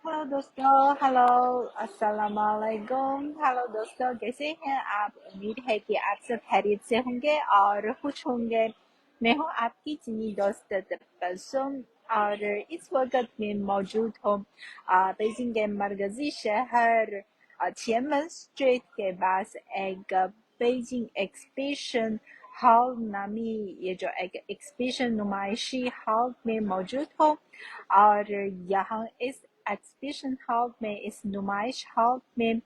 Hello दोस्तों। Hello, अस्सलाम वालेकुम। हेलो दोस्तों, कैसे हैं आप? उम्मीद है कि आप सब खैरियत से होंगे और खुश होंगे। मैं हूं आपकी चीनी दोस्त तबस्सुम और इस वक्त मैं मौजूद हूं बीजिंग के मरकजी शहर छियनमन स्ट्रीट के पास एक बीजिंग एक्सहिबिशन हॉल नामी ये जो एक एक्सहिबिशन नुमाइशी हॉल में मौजूद हूँ। और यहाँ इस एग्जीबिशन हॉल में, इस नुमाइश हॉल में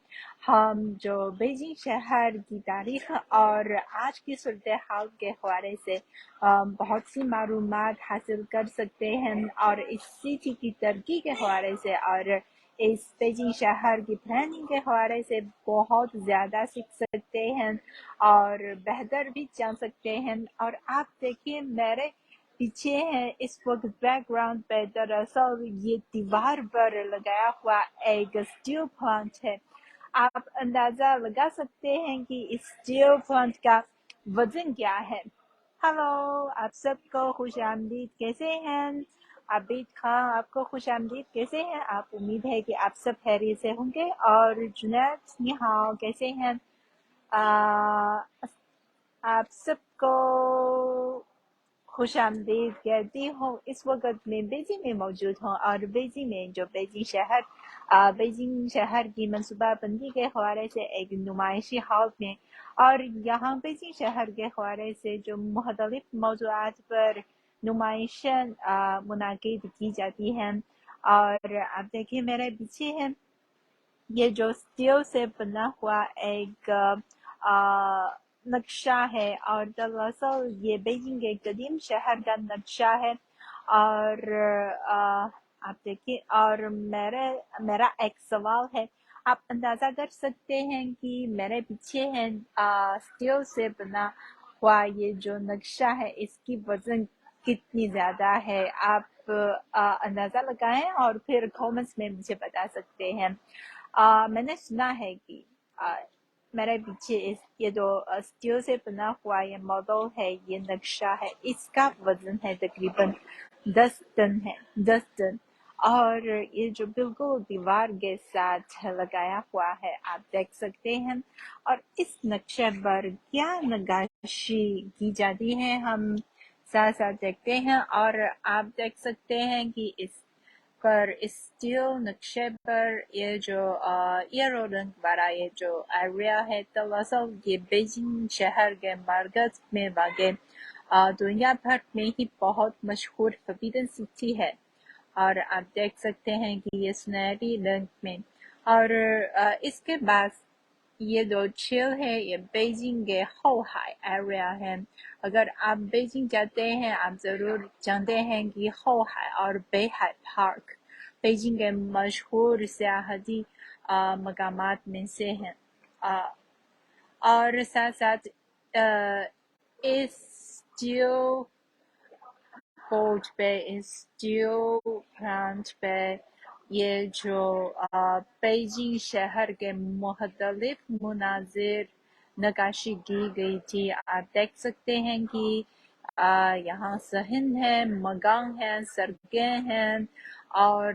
हम जो बीजिंग शहर की तारीख और आज की सूरत हाल के हवाले से बहुत सी मालूमात हासिल कर सकते हैं और इस सिटी की तरक्की के हवाले से और इस बीजिंग शहर की प्लानिंग के हवाले से बहुत ज़्यादा सीख सकते हैं और बेहतर भी जान सकते हैं। और आप देखिए मेरे पीछे है इस वक्त बैकग्राउंड पे, दरअसल ये दीवार पर लगाया हुआ एक स्टील प्लांट है। आप अंदाजा लगा सकते हैं कि इस स्टील प्लांट का वजन क्या है। हेलो, आप सबको खुश आमदीद। कैसे हैं? आबिद खां, आपको खुश आमदीद। कैसे हैं आप? उम्मीद है कि आप सब खैरियत से होंगे। और जुनैद निहाल, कैसे हैं? आ, आप सबको खुशामदीद कहती हूँ। इस वक्त मैं बीजिंग में मौजूद हूँ और बीजिंग में जो बीजिंग शहर की मनसूबाबंदी के हवाले से एक नुमाइशी हॉल में और यहाँ बीजिंग शहर के हवाले से जो मुख्तलिफ मौज़ूआत पर नुमाइशें मुनाकिद की जाती हैं। और आप देखिए मेरे पीछे है ये जो स्टील से बना हुआ एक नक्शा है और दरअसल ये बीजिंग के कदीम शहर का नक्शा है। और आप देखिए, और मेरा एक सवाल है। आप अंदाजा कर सकते हैं कि मेरे पीछे है स्टील से बना हुआ ये जो नक्शा है, इसकी वजन कितनी ज्यादा है? आप अंदाजा लगाएं और फिर कमेंट्स में मुझे बता सकते हैं। मैंने सुना है कि आ, मेरे पीछे ये जो स्टील से बना हुआ ये मॉडल है, ये नक्शा है, इसका वजन है तकरीबन 10 टन है, 10 टन। और ये जो बिल्कुल दीवार के साथ लगाया हुआ है, आप देख सकते हैं। और इस नक्शे पर क्या नक्काशी की जाती है, हम साथ साथ देखते हैं। और आप देख सकते हैं कि पर इस स्टील नक्शे पर ये जो येलो रंग वाला ये जो एरिया है, दरअसल ये बीजिंग शहर के मरकज में वाक़ दुनिया भर में ही बहुत मशहूर फॉरबिडन सिटी है। और आप देख सकते हैं कि ये सुनहरी रंग में। और इसके बाद ये जो झील है ये बीजिंग के होहाई एरिया है। अगर आप बीजिंग जाते हैं, आप ज़रूर जानते हैं कि होहाई और बेहाई पार्क बीजिंग के मशहूर सियाहती मकामात में से हैं। और साथ साथ इस स्टील बोर्ड पे, इस स्टील प्लांट पे ये जो बीजिंग शहर के मुख्तलिफ मनाजिर नक्काशी की गई थी। आप देख सकते हैं कि यहाँ सहन है, मगांग है, सड़कें हैं और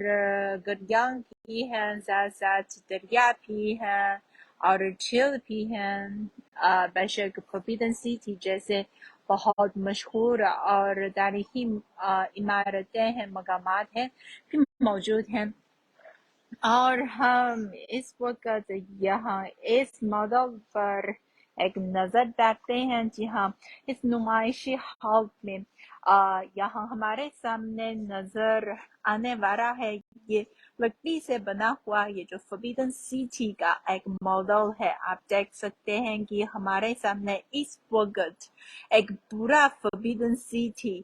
गरियां भी हैं, साथ साथ दरिया भी हैं और झील भी हैं। बेशक फोर्बिडन सिटी जैसे बहुत मशहूर और तारीखी इमारतें हैं, मकामात हैं, भी मौजूद हैं। और हम इस वक्त यहाँ इस मॉडल पर एक नज़र डालते हैं। जी हाँ, इस नुमाइशी हॉल में यहाँ हमारे सामने नज़र आने वाला है ये लकड़ी से बना हुआ ये जो फोर्बिडन सिटी का एक मॉडल है। आप देख सकते हैं कि हमारे सामने इस वक्त एक पूरा फोर्बिडन सिटी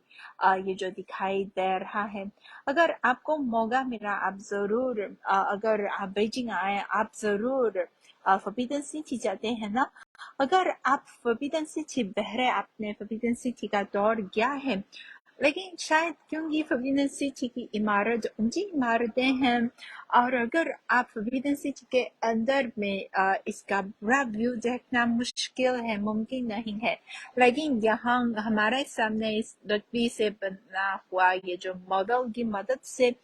ये जो दिखाई दे रहा है। अगर आपको मौका मिला, आप ज़रूर अगर आप बीजिंग आए, आप ज़रूर फोर्बिडन सिटी जाते हैं ना। अगर आप फोर्बिडन सिटी बहरे आपने फोर्बिडन सिटी का दौर किया है लेकिन शायद क्योंकि फोर्बिडन सिटी की इमारत ऊंची इमारतें हैं और अगर आप फोर्बिडन सिटी के अंदर में इसका पूरा व्यू देखना मुश्किल है, मुमकिन नहीं है। लेकिन यहाँ हमारे सामने इस लकड़ी से बना हुआ ये जो मॉडल की मदद से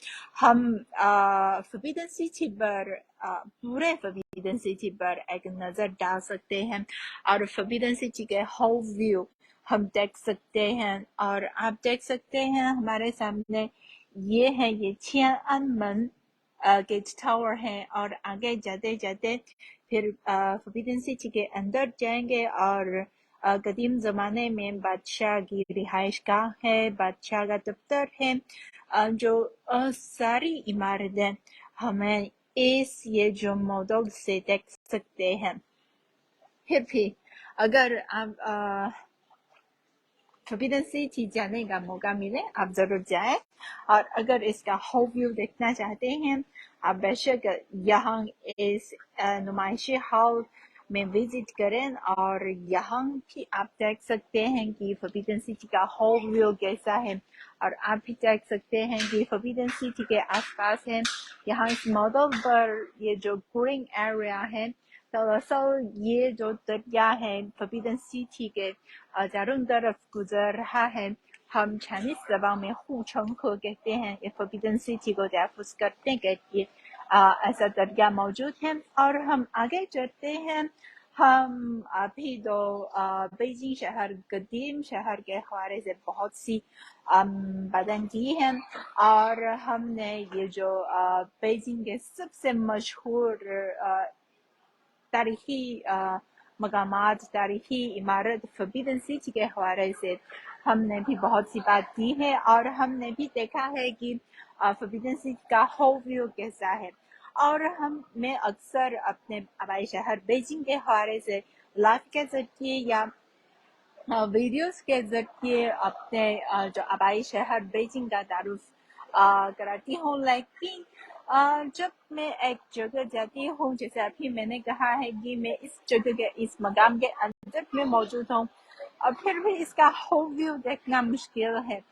हम फोर्बिडन सिटी पर पूरे फोर्बिडन सिटी पर एक नजर डाल सकते हैं और फोर्बिडन सिटी के होल व्यू हम देख सकते हैं। और आप देख सकते हैं हमारे सामने ये है, ये छियानमन गेट टावर है और आगे जाते जाते फिर फोर्बिडन सिटी के अंदर जाएंगे और कदीम ज़माने में बादशाह की रिहाइश गाह है, बादशाह का दफ्तर है। जो सारी इमारतें हमें इस ये जो मॉडल से देख सकते हैं। फिर भी अगर आप फोर्बिडन सिटी जाने का मौका मिले आप जरूर जाएं और अगर इसका होल व्यू देखना चाहते हैं आप बेशक यहाँ इस नुमाइशी हॉल में विजिट करें और यहाँ भी आप देख सकते हैं कि फोर्बिडन सिटी का होल व्यू कैसा है और आप भी देख सकते हैं कि फोर्बिडन सिटी के आसपास है। यहाँ इस मॉडल पर ये जो ग्रीन एरिया है, दरअसल ये जो दरिया है फोर्बिडन सिटी के चारों तरफ गुजर रहा है। हम चाइनीज जबान में हुचंग को कहते हैं। ये फोर्बिडन सिटी को तहफ़्फ़ुज़ करने के लिए ऐसा दरिया मौजूद है। और हम आगे चलते हैं। हम अभी तो बीजिंग शहर कदीम शहर के हवाले से बहुत सी बातें की हैं और हमने ये जो बीजिंग के सबसे मशहूर तारीखी मकामात, तारीखी इमारत फोर्बिडन सिटी के हवाले से हमने भी बहुत सी बात की है और हमने भी देखा है कि फोर्बिडन सिटी का होल व्यू कैसा है। और मैं अक्सर अपने आबाई शहर बीजिंग के हवाले से लाइव के जरिए या वीडियोस के जरिए अपने जो आबाई शहर बीजिंग का तारुफ कराती हूँ। लेकिन जब मैं एक जगह जाती हूँ, जैसे अभी मैंने कहा है कि मैं इस जगह के इस मकाम के अंदर में मौजूद हूँ और फिर भी इसका होल व्यू देखना मुश्किल है।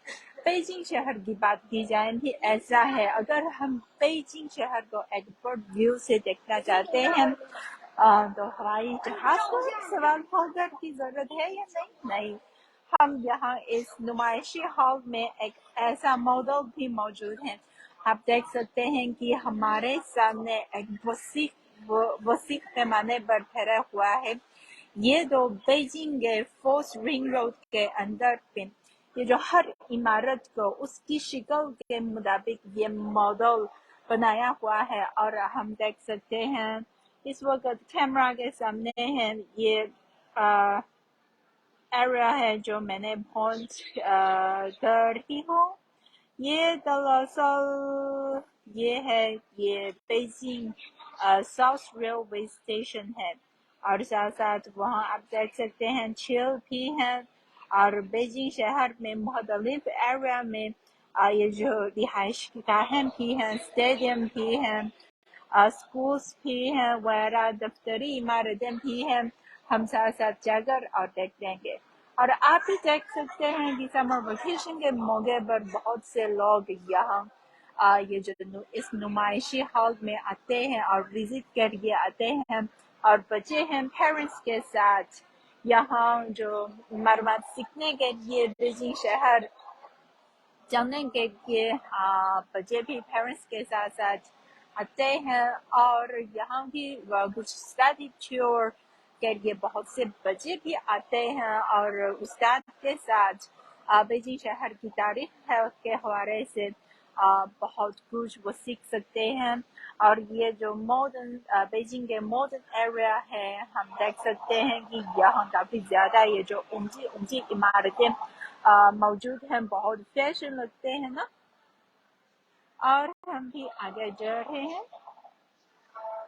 बीजिंग शहर की बात की जाए भी ऐसा है, अगर हम बीजिंग शहर को एक बर्ड व्यू से देखना चाहते हैं तो हवाई जहाज को सवाल होकर की जरूरत है या नहीं। हम यहाँ इस नुमाइशी हॉल में एक ऐसा मॉडल भी मौजूद है। आप देख सकते हैं कि हमारे सामने एक वसी पैमाने पर ठहरा हुआ है। ये तो बीजिंग के फोर्थ रिंग रोड के अंदर पे ये जो हर इमारत को उसकी शक्ल के मुताबिक ये मॉडल बनाया हुआ है और हम देख सकते हैं इस वक्त कैमरा के सामने है ये एरिया है जो मैंने पहुंच कर रही हूँ। ये दरअसल ये है, ये बीजिंग साउथ रेलवे स्टेशन है और साथ साथ वहाँ आप देख सकते हैं झील भी है और बीजिंग शहर में मुख्तलिफ एरिया में ये जो रिहाइश गाहें भी हैं, स्टेडियम भी हैं, स्कूल्स भी हैं वगैरह, दफ्तरी इमारतें भी हैं। हम साथ साथ जाकर और देख लेंगे और आप भी देख सकते हैं कि समर वेकेशन के मौके पर बहुत से लोग यहाँ ये जो इस नुमाइशी हॉल में आते हैं और विजिट करके आते हैं और बच्चे हैं पेरेंट्स के साथ यहाँ जो मरम्मत सीखने के लिए बीजिंग शहर जाने के लिए बच्चे भी पेरेंट्स के साथ साथ आते हैं और यहाँ भी कुछ स्टडी टूर के लिए बहुत से बच्चे भी आते हैं और उस्ताद के साथ बीजिंग शहर की तारीख के हवाले से बहुत कुछ वो सीख सकते हैं। और ये जो मॉडर्न बीजिंग के मॉडर्न एरिया है, हम देख सकते हैं कि यहाँ काफ़ी ज़्यादा ये जो ऊंची ऊंची इमारतें मौजूद हैं, बहुत फैशन लगते हैं ना। और हम भी आगे जा रहे हैं।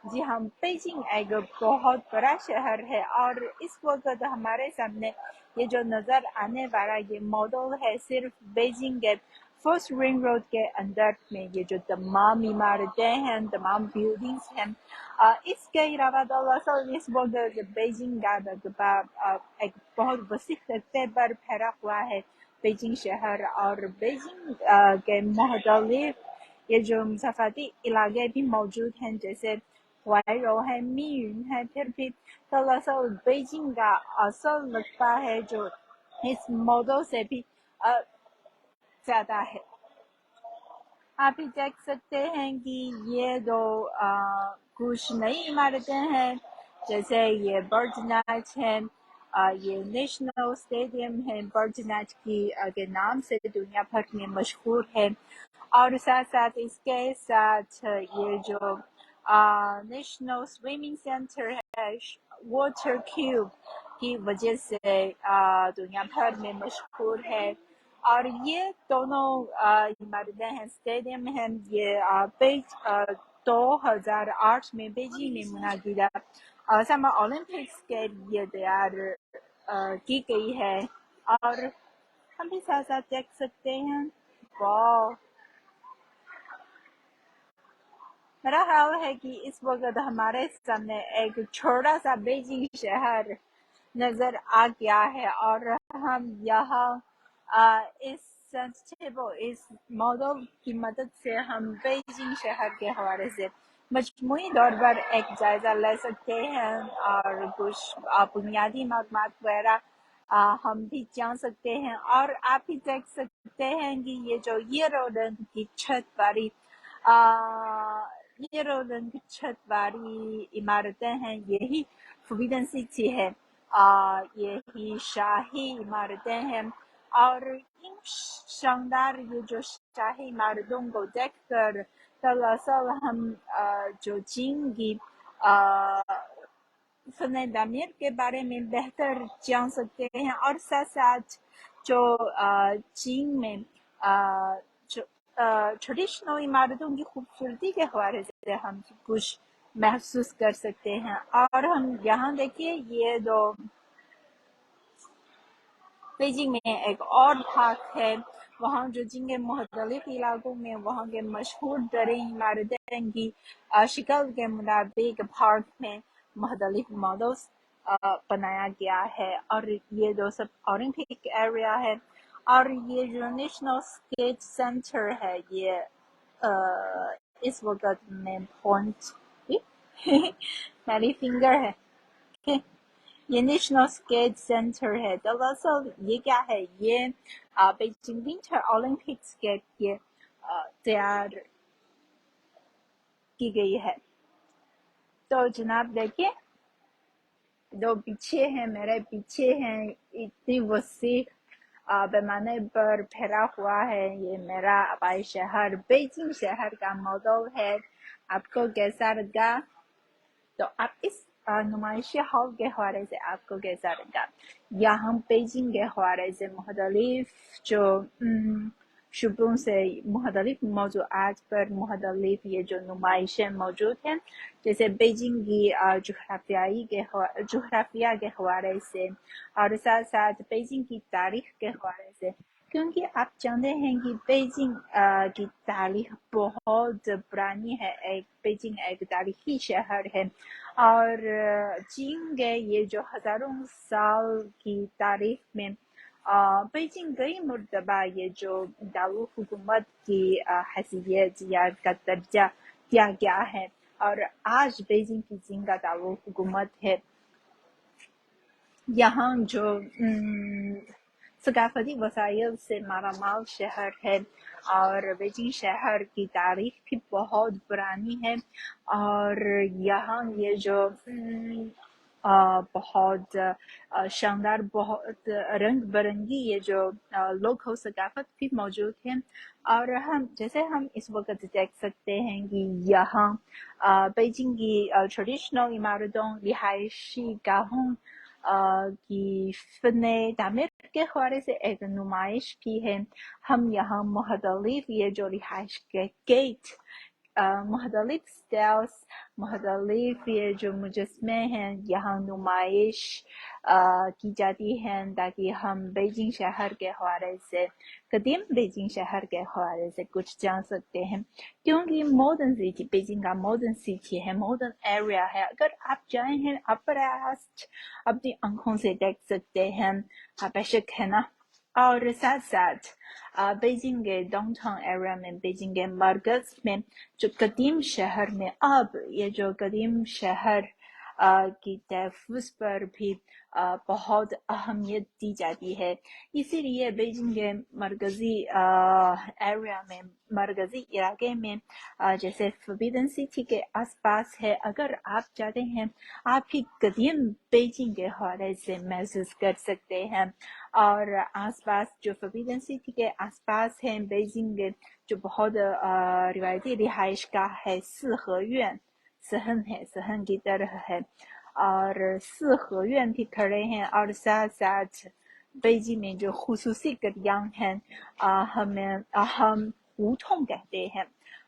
जी हाँ, बीजिंग एक बहुत बड़ा शहर है और इस वक्त हमारे सामने ये जो नज़र आने वाला ये मॉडल है सिर्फ बीजिंग के फर्स्ट रिंग रोड के अंदर में ये जो तमाम इमारतें हैं, तमाम बिल्डिंग्स हैं। इसके अलावा दरअसल इस वक्त बीजिंग का एक बहुत वसी रस्ते पर फैला हुआ है بیجنگ شہر اور بیجنگ کے مختلف یہ جو مسافتی علاقے بھی موجود ہیں، جیسے وائرو ہے، میون ہے، پھر بھی دراصل بیجنگ کا اصل رقبہ ہے جو اس ماڈل سے بھی زیادہ ہے۔ آپ ہی دیکھ سکتے ہیں کہ یہ دو کچھ نئی عمارتیں ہیں، جیسے یہ برڈ نیچ ہے، یہ نیشنل اسٹیڈیم ہے برڈ نیچ کے نام سے دنیا بھر میں مشہور ہے، اور ساتھ ساتھ اس کے ساتھ یہ جو نیشنل سوئمنگ سینٹر ہے واٹر کیوب کی وجہ سے دنیا بھر میں مشہور ہے۔ اور یہ دونوں عمارتیں ہیں، اسٹیڈیم ہیں، یہ 2008 میں بیجنگ میں منعقدہ سمر اولمپکس کے لیے تیار کی گئی ہے۔ اور ہم بھی ساتھ ساتھ دیکھ سکتے ہیں، واو، میرا خیال ہے کہ اس وقت ہمارے سامنے ایک چھوٹا سا بیجنگ شہر نظر آ گیا ہے، اور ہم یہاں اس اس ماڈل کی مدد سے ہم بیجنگ شہر کے حوالے سے مجموعی طور پر ایک جائزہ لے سکتے ہیں، اور کچھ بنیادی معلومات وغیرہ ہم بھی جان سکتے ہیں۔ اور آپ بھی دیکھ سکتے ہیں کہ یہ جو یلو رنگ کی چھت والی یلو رنگ کی چھت والی عمارتیں ہیں، یہی فوبیڈن سٹی ہے، یہی شاہی عمارتیں ہیں۔ اور ان شاندار یہ جو شاہی عمارتوں کو دیکھ کر دراصل ہم جو چین کی فن تعمیر کے بارے میں بہتر جان سکتے ہیں، اور ساتھ ساتھ جو چین میں ٹریڈیشنل عمارتوں کی خوبصورتی کے حوالے سے ہم کچھ محسوس کر سکتے ہیں۔ اور ہم یہاں دیکھیے، یہ دو بیجنگ میں ایک اور بھاگ ہے، وہاں جو چین کے مختلف علاقوں میں وہاں کے مشہور ترین عمارتیں کی شکل کے مطابق بھاگ میں مختلف ماڈلز بنایا گیا ہے، اور یہ دو سب اولمپک ایریا ہے۔ اور یہ جو نیشنل اسکیٹ سینٹر ہے، یہ اس وقت میں پوائنٹ میری فنگر ہے، یہ نیشنل اسکیٹ سینٹر ہے۔ دراصل یہ کیا ہے، یہ بیجنگ ونٹر اولمپکس کے لیے تیار کی گئی ہے۔ تو جناب دیکھیے، دو پیچھے ہیں، میرے پیچھے ہیں، اتنی وسیع پیمانے پر پھیلا ہوا ہے یہ میرا آبائی شہر بیجنگ شہر کا ماڈل ہے۔ آپ کو کیسا لگا؟ تو آپ اس نمائشی ہال کے حوالے سے آپ کو کیسا لگا؟ یہاں بیجنگ کے حوالے سے مختلف جو شعبوں سے مختلف موضوعات پر مختلف یہ جو نمائشیں موجود ہیں، جیسے بیجنگ کی جغرافیہ کے حوالے سے، اور ساتھ ساتھ بیجنگ کی تاریخ کے حوالے سے، کیونکہ آپ جانتے ہیں کہ بیجنگ کی تاریخ بہت پرانی ہے، بیجنگ ایک تاریخی شہر ہے، اور چین کے یہ جو ہزاروں سال کی تاریخ میں بیجنگ کئی مرتبہ یہ جو دارالحکومت کی حیثیت یا کا درجہ دیا گیا ہے، اور آج بیجنگ کی چین کا دارالحکومت ہے۔ یہاں جو ثقافتی وسائل سے مالا مال شہر ہے، اور بیجنگ شہر کی تاریخ بھی بہت پرانی ہے، اور یہاں یہ جو بہت شاندار، بہت رنگ برنگی یہ جو لوک ثقافت بھی موجود ہے۔ اور ہم اس وقت دیکھ سکتے ہیں کہ یہاں بیجنگ کی ٹریڈیشنل عمارتوں، رہائشی گاہوں کی فن تعمیر کے حوالے سے ایک نمائش کی ہے۔ ہم یہاں مختلف یہ جو رہائش کے گیٹ، مختلف سٹائلز، مختلف یہ جو مجسمے ہیں یہاں نمائش کی جاتی ہیں، تاکہ ہم بیجنگ شہر کے حوالے سے، قدیم بیجنگ شہر کے حوالے سے کچھ جان سکتے ہیں، کیونکہ ماڈرن سٹی، بیجنگ کا ماڈرن سٹی ہے، ماڈرن ایریا ہے۔ اگر آپ جائیں ہیں، آپ اپنی آنکھوں سے دیکھ سکتے ہیں، بے شک ہے نا۔ और साथ साथ बीजिंग के डाउन टाउन एरिया में, बीजिंग के मरकज में, जो कदीम शहर में, अब ये जो कदीम शहर की तहफ़्फ़ुज़ पर भी बहुत अहमियत दी जाती है। इसीलिए बीजिंग के मरकज़ी एरिया में, मरकज़ी इलाके में, जैसे फॉरबिडन सिटी के आसपास है, अगर आप जाते हैं, आप ही कदीम बीजिंग के हवाले से महसूस कर सकते हैं। और आसपास जो फॉरबिडन सिटी के आसपास है बीजिंग के, जो बहुत रिवायती रिहाइश का है सीहेयुan, सहन है, सहन की तरह है, और सीहेयुan भी खड़े हैं। और साथ साथ बीजिंग में जो खुसूसी गलियां हैं, हम胡同 कहते हैं,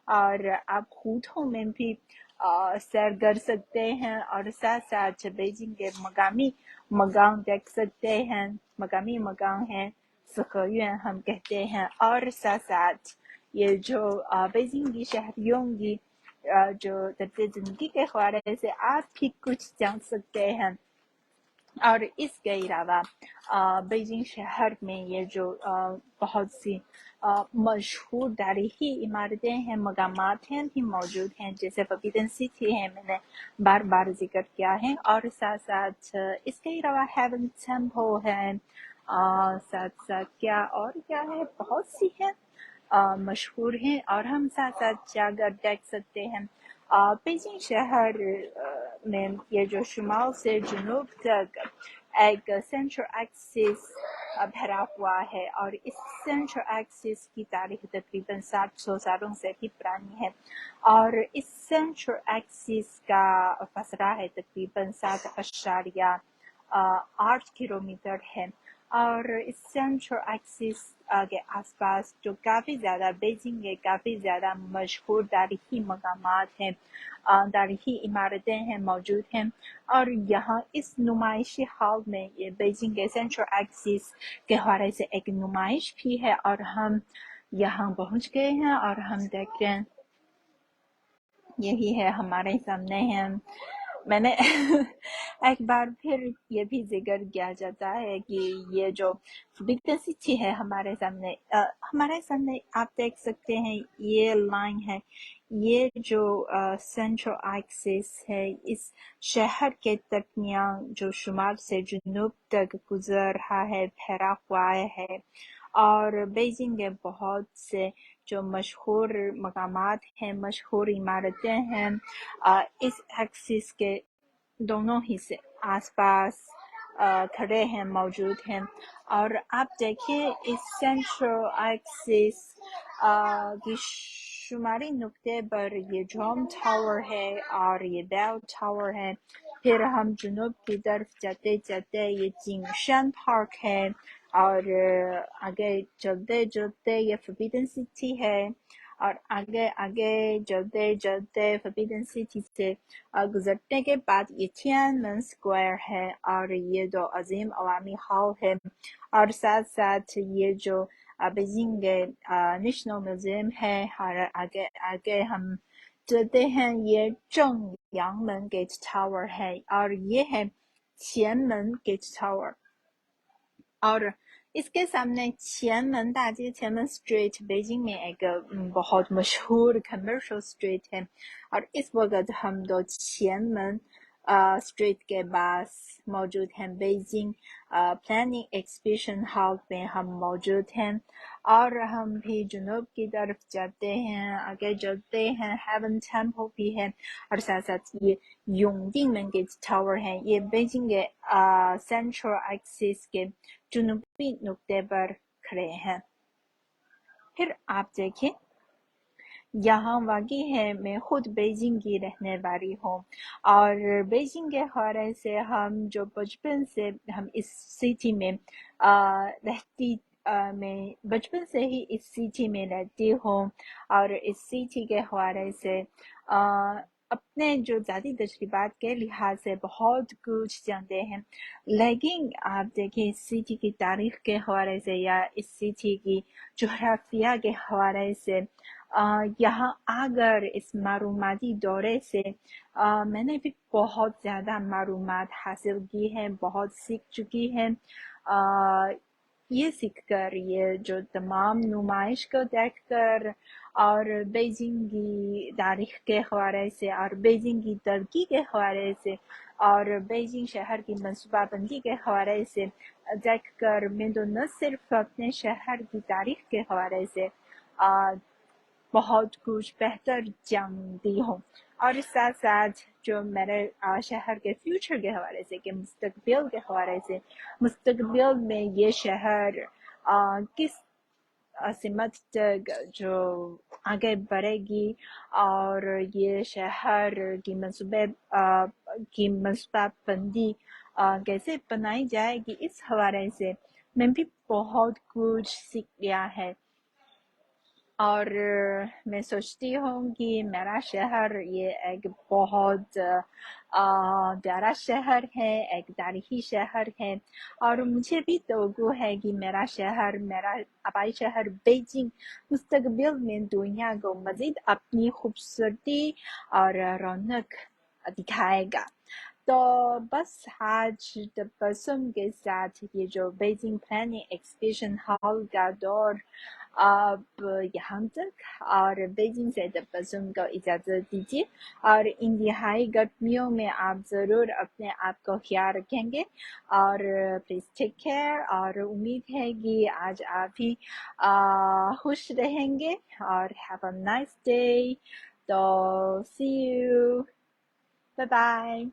और आप胡同में भी सैर कर सकते हैं। और साथ साथ बीजिंग के मकामी मकाम देख सकते हैं, मकामी मकाम है सीहेयुan हम कहते हैं। और साथ साथ ये जो बीजिंग की शहरियों की जो तर्ज ज़िंदगी के हवाले से आप भी कुछ जान सकते हैं। और इसके अलावा बीजिंग शहर में ये जो बहुत सी मशहूर तारीखी इमारतें हैं, मकामात हैं भी मौजूद हैं, जैसे फॉरबिडन सिटी है, मैंने बार बार जिक्र किया है। और साथ साथ इसके अलावा हेवन टेम्पल है, साथ साथ क्या है, बहुत सी है मशहूर हैं, और हम साथ साथ जाकर देख सकते हैं। बीजिंग शहर में ये जो शुमाल से जुनूब तक एक सेंट्रल एक्सिस भरा हुआ है, और इस सेंट्रल एक्सिस की तारीख तकरीबन 700 सालों से भी पुरानी है। और इस सेंट्रल एक्सिस का फासला है तकरीबन 7.8 किलोमीटर है। और इस सेंट्रल एक्सिस के आसपास जो काफ़ी ज़्यादा बीजिंग के काफ़ी ज़्यादा मशहूर तारीखी मकामात हैं, तारीखी इमारतें हैं, मौजूद हैं। और यहाँ इस नुमाइशी हॉल में, ये बीजिंग के सेंट्रल एक्सिस के हवाले से एक नुमाइश भी है, और हम यहाँ पहुँच गए हैं और हम देख रहे हैं, यही है हमारे सामने है। मैंने एक बार फिर ये भी जिक्र किया जाता है कि ये जो फॉरबिडन सिटी है हमारे सामने आप देख सकते हैं, ये लाइन है, ये जो सेंट्रल एक्सिस है, इस शहर के दरमियान जो शुमाल से जुनूब तक गुजर रहा है, फैला हुआ है। और बीजिंग के बहुत से जो मशहूर मकामात हैं, मशहूर इमारतें हैं, इस एक्सिस के दोनों हिस्से आसपास खड़े हैं, मौजूद हैं। और आप देखिए इस सेंट्रल एक्सिस की शुमारी नुक्ते पर ये जॉम टावर है और ये बेल टावर है। फिर हम जुनूब की तरफ जाते जाते ये जिंगशान पार्क है, और आगे चलते चलते ये फॉरबिडन सिटी है, और आगे आगे चलते चलते फॉरबिडन सिटी से गुजरने के बाद ये तियानमेन स्क्वायर है, और ये दो अजीम अवामी हॉल है। और साथ साथ ये जो बीजिंग के नेशनल म्यूजियम है, और आगे आगे हम चलते हैं, ये चंगयांगमन गेट टावर है, और ये है qianmen गेट टावर। और इसके सामने qianmen दाजे, qianmen स्ट्रीट बीजिंग में एक बहुत मशहूर कमर्शियल स्ट्रीट है, और इस वक्त हम दो qianmen स्ट्रीट के पास मौजूद हैं। बीजिंग प्लानिंग एक्सहिबिशन हॉल में हम मौजूद हैं, और हम भी जुनूब की तरफ जाते हैं, आगे चलते हैं, हेवन टेम्पल भी है, और साथ साथ ये योंगडिंगमेन गेट टावर है। ये बीजिंग के सेंट्रल एक्सिस के जुनूबी नुक्ते पर खड़े हैं। फिर आप देखें, यहाँ वाक़ई है, मैं खुद बीजिंग की रहने वाली हूँ, और बीजिंग के हवाले से हम जो बचपन से हम इस सिटी में मैं बचपन से ही इस सिटी में रहती हूँ, और इस सिटी के हवाले से अपने जो ज़ाती तजर्बात के लिहाज से बहुत कुछ जानते हैं। लेकिन आप देखिए इस सिटी की तारीख के हवाले से या इस सिटी की जोग्राफिया के हवाले से यहाँ आकर इस मालूमाती दौरे से मैंने भी बहुत ज़्यादा मालूमात हासिल की हैं, बहुत सीख चुकी हैं। یہ سیکھ کر، یہ جو تمام نمائش کو دیکھ کر اور بیجنگ کی تاریخ کے حوالے سے اور بیجنگ کی ترقی کے حوالے سے اور بیجنگ شہر کی منصوبہ بندی کے حوالے سے دیکھ کر میں تو نہ صرف اپنے شہر کی تاریخ کے حوالے سے بہت کچھ بہتر جانتی ہوں، اور اس ساتھ ساتھ جو میرے شہر کے فیوچر کے حوالے سے، کہ مستقبل کے حوالے سے، مستقبل میں یہ شہر کس سمت تک جو آگے بڑھے گی، اور یہ شہر کی منصوبہ بندی کیسے بنائی جائے گی، اس حوالے سے میں بھی بہت کچھ سیکھ لیا ہے۔ اور میں سوچتی ہوں کہ میرا شہر یہ ایک بہت پیارا شہر ہے، ایک تاریخی شہر ہے، اور مجھے بھی توقع ہے کہ میرا آبائی شہر بیجنگ مستقبل میں دنیا کو مزید اپنی خوبصورتی اور رونق دکھائے گا۔ تو بس آج تبسم کے ساتھ یہ جو بیجنگ پلاننگ ایکزیبیشن ہال کا دور اب یہاں تک، اور بیجنگ سے تبسم کو اجازت دیجیے، اور انتہائی گرمیوں میں آپ ضرور اپنے آپ کو خیال رکھیں گے، اور پلیز ٹیک کیئر، اور امید ہے کہ آج آپ بھی خوش رہیں گے، اور ہیو اے نائس ڈے۔ تو سی یو، بائے بائے۔